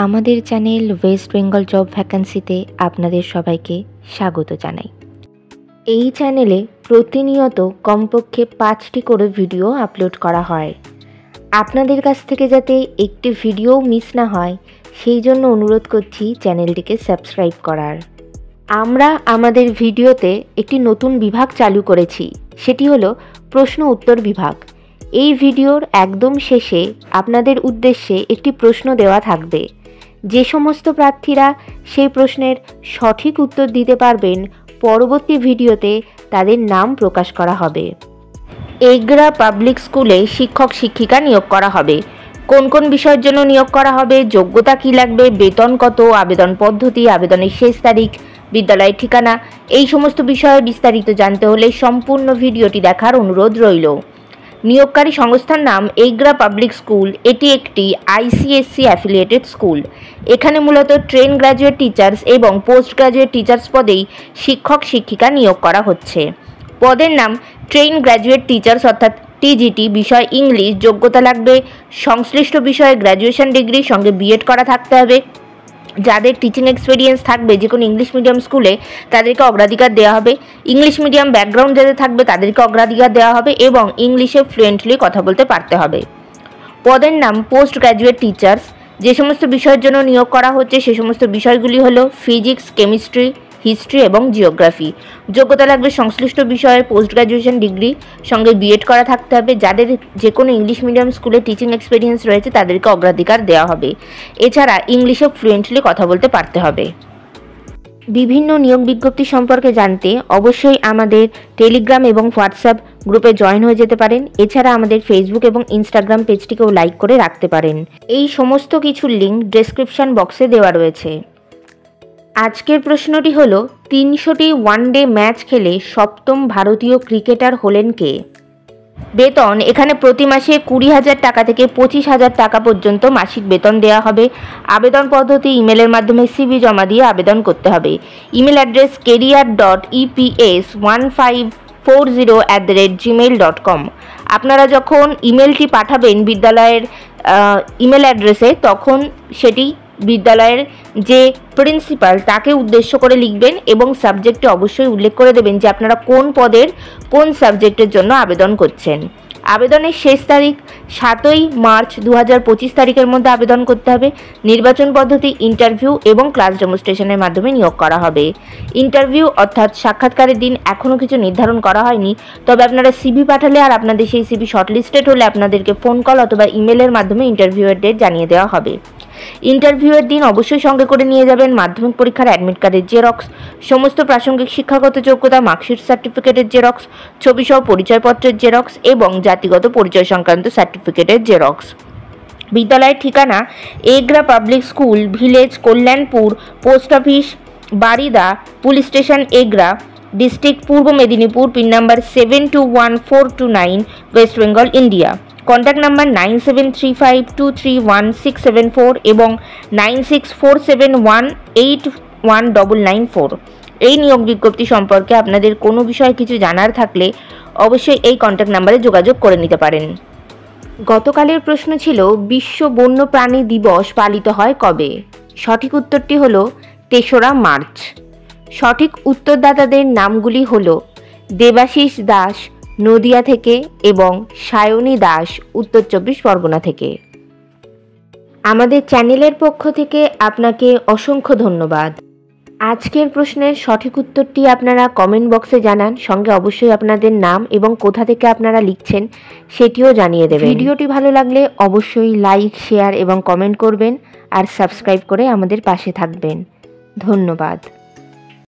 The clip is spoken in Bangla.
আমাদের চ্যানেল ওয়েস্ট বেঙ্গল জব ভ্যাকান্সিতে আপনাদের সবাইকে স্বাগত জানাই। এই চ্যানেলে প্রতিনিয়ত কমপক্ষে 5টি করে ভিডিও আপলোড করা হয়। আপনাদের কাছ থেকে যাতে একটি ভিডিও মিস না হয় সেই জন্য অনুরোধ করছি চ্যানেলটিকে সাবস্ক্রাইব করার। আমরা আমাদের ভিডিওতে একটি নতুন বিভাগ চালু করেছি, সেটি হলো প্রশ্ন উত্তর বিভাগ। এই ভিডিওর একদম শেষে আপনাদের উদ্দেশ্যে একটি প্রশ্ন দেওয়া থাকবে। যে সমস্ত প্রার্থীরা সেই প্রশ্নের সঠিক উত্তর দিতে পারবেন পরবর্তী ভিডিওতে তাদের নাম প্রকাশ করা হবে। এগরা পাবলিক স্কুলে শিক্ষক শিক্ষিকা নিয়োগ করা হবে। কোন কোন বিষয়ের জন্য নিয়োগ করা হবে, যোগ্যতা কী লাগবে, বেতন কত, আবেদন পদ্ধতি, আবেদনের শেষ তারিখ, বিদ্যালয়ের ঠিকানা, এই সমস্ত বিষয়ে বিস্তারিত জানতে হলে সম্পূর্ণ ভিডিওটি দেখার অনুরোধ রইল। নিয়োগকারী সংস্থার নাম এগরা পাবলিক স্কুল। এটি একটি ICSE অ্যাফিলিয়েটেড স্কুল। এখানে মূলত ট্রেন গ্র্যাজুয়েট টিচার্স এবং পোস্ট গ্র্যাজুয়েট টিচার্স পদেই শিক্ষক শিক্ষিকা নিয়োগ করা হচ্ছে। পদের নাম ট্রেন গ্র্যাজুয়েট টিচার্স অর্থাৎ TGT। বিষয় ইংলিশ। যোগ্যতা লাগবে সংশ্লিষ্ট বিষয়ে গ্র্যাজুয়েশন ডিগ্রি, সঙ্গে B.Ed করা থাকতে হবে। যাদের টিচিং এক্সপিরিয়েন্স থাকবে যে কোনো ইংলিশ মিডিয়াম স্কুলে তাদেরকে অগ্রাধিকার দেওয়া হবে। ইংলিশ মিডিয়াম ব্যাকগ্রাউন্ড যাদের থাকবে তাদেরকে অগ্রাধিকার দেওয়া হবে এবং ইংলিশে ফ্লুয়েন্টলি কথা বলতে পারতে হবে। পদের নাম পোস্ট গ্র্যাজুয়েট টিচার্স। যে সমস্ত বিষয়ের জন্য নিয়োগ করা হচ্ছে সে সমস্ত বিষয়গুলি হলো ফিজিক্স, কেমিস্ট্রি, হিস্ট্রি এবং জিওগ্রাফি। যোগ্যতা লাগবে সংশ্লিষ্ট বিষয়ে পোস্ট গ্র্যাজুয়েশন ডিগ্রি, সঙ্গে B.Ed করা থাকতে হবে। যাদের যে কোনো ইংলিশ মিডিয়াম স্কুলে টিচিং এক্সপিরিয়েন্স রয়েছে তাদেরকে অগ্রাধিকার দেওয়া হবে। এছাড়া ইংলিশে ফ্লুয়েন্টলি কথা বলতে পারতে হবে। বিভিন্ন নিয়োগ বিজ্ঞপ্তি সম্পর্কে জানতে অবশ্যই আমাদের টেলিগ্রাম এবং হোয়াটসঅ্যাপ গ্রুপে জয়েন হয়ে যেতে পারেন। এছাড়া আমাদের ফেসবুক এবং ইনস্টাগ্রাম পেজটিকেও লাইক করে রাখতে পারেন। এই সমস্ত কিছুর লিঙ্ক ডেসক্রিপশন বক্সে দেওয়া রয়েছে। আজকের প্রশ্নটি হলো 300টি ওয়ানডে ম্যাচ খেলে সপ্তম ভারতীয় ক্রিকেটার হলেন কে? বেতন এখানে প্রতি মাসে 20,000 টাকা থেকে 25,000 টাকা পর্যন্ত মাসিক বেতন দেওয়া হবে। আবেদন পদ্ধতি ইমেলের মাধ্যমে CV জমা দিয়ে আবেদন করতে হবে। Email address career.eps1540@gmail.com। আপনারা যখন ইমেলটি পাঠাবেন বিদ্যালয়ের ইমেল অ্যাড্রেসে তখন সেটি বিদ্যালয়ের যে প্রিন্সিপাল তাকে উদ্দেশ্য করে লিখবেন এবং সাবজেক্টে অবশ্যই উল্লেখ করে দেবেন যে আপনারা কোন পদের কোন সাবজেক্টের জন্য আবেদন করছেন। আবেদনের শেষ তারিখ 7ই মার্চ 2025 তারিখের মধ্যে আবেদন করতে হবে। নির্বাচন পদ্ধতি ইন্টারভিউ এবং ক্লাস ডেমনস্ট্রেশনের মাধ্যমে নিয়োগ করা হবে। ইন্টারভিউ অর্থাৎ সাক্ষাৎকারের দিন এখনও কিছু নির্ধারণ করা হয়নি, তবে আপনারা CV পাঠালে আর আপনাদের সেই CV শর্টলিস্টেড হলে আপনাদেরকে ফোন কল অথবা ইমেলের মাধ্যমে ইন্টারভিউয়ের ডেট জানিয়ে দেওয়া হবে। ইন্টারভিউয়ের দিন অবশ্যই সঙ্গে করে নিয়ে যাবেন মাধ্যমিক পরীক্ষার অ্যাডমিট কার্ডের জেরক্স, সমস্ত প্রাসঙ্গিক শিক্ষাগত যোগ্যতা মার্কশিট সার্টিফিকেটের জেরক্স, ছবিসহ পরিচয়পত্রের জেরক্স এবং জাতিগত পরিচয় সংক্রান্ত সার্টিফিকেটের জেরক্স। বিদ্যালয়ের ঠিকানা Egra public school, village Kalyanpur, post office Barida, police station Egra, district Purba Medinipur, pin number 721429, West Bengal, India. Contact number 9735231674 এবং 9647181994। এই নিয়োগ বিজ্ঞপ্তি সম্পর্কে আপনাদের কোনো বিষয়ে কিছু জানার থাকলে অবশ্যই এই কন্ট্যাক্ট নাম্বারে যোগাযোগ করে নিতে পারেন। গতকালের প্রশ্ন ছিল বিশ্ব বন্যপ্রাণী দিবস পালিত হয় কবে? সঠিক উত্তরটি হলো 3রা মার্চ। সঠিক উত্তরদাতাদের নামগুলি হলো দেবাশিস দাস নদিয়া থেকে এবং সায়নী দাস উত্তর 24 পরগনা থেকে। আমাদের চ্যানেলের পক্ষ থেকে আপনাকে অসংখ্য ধন্যবাদ। আজকের প্রশ্নের সঠিক উত্তরটি আপনারা কমেন্ট বক্সে জানান, সঙ্গে অবশ্যই আপনাদের নাম এবং কোথা থেকে আপনারা লিখছেন সেটিও জানিয়ে দেবেন। ভিডিওটি ভালো লাগলে অবশ্যই লাইক, শেয়ার এবং কমেন্ট করবেন আর সাবস্ক্রাইব করে আমাদের পাশে থাকবেন। ধন্যবাদ।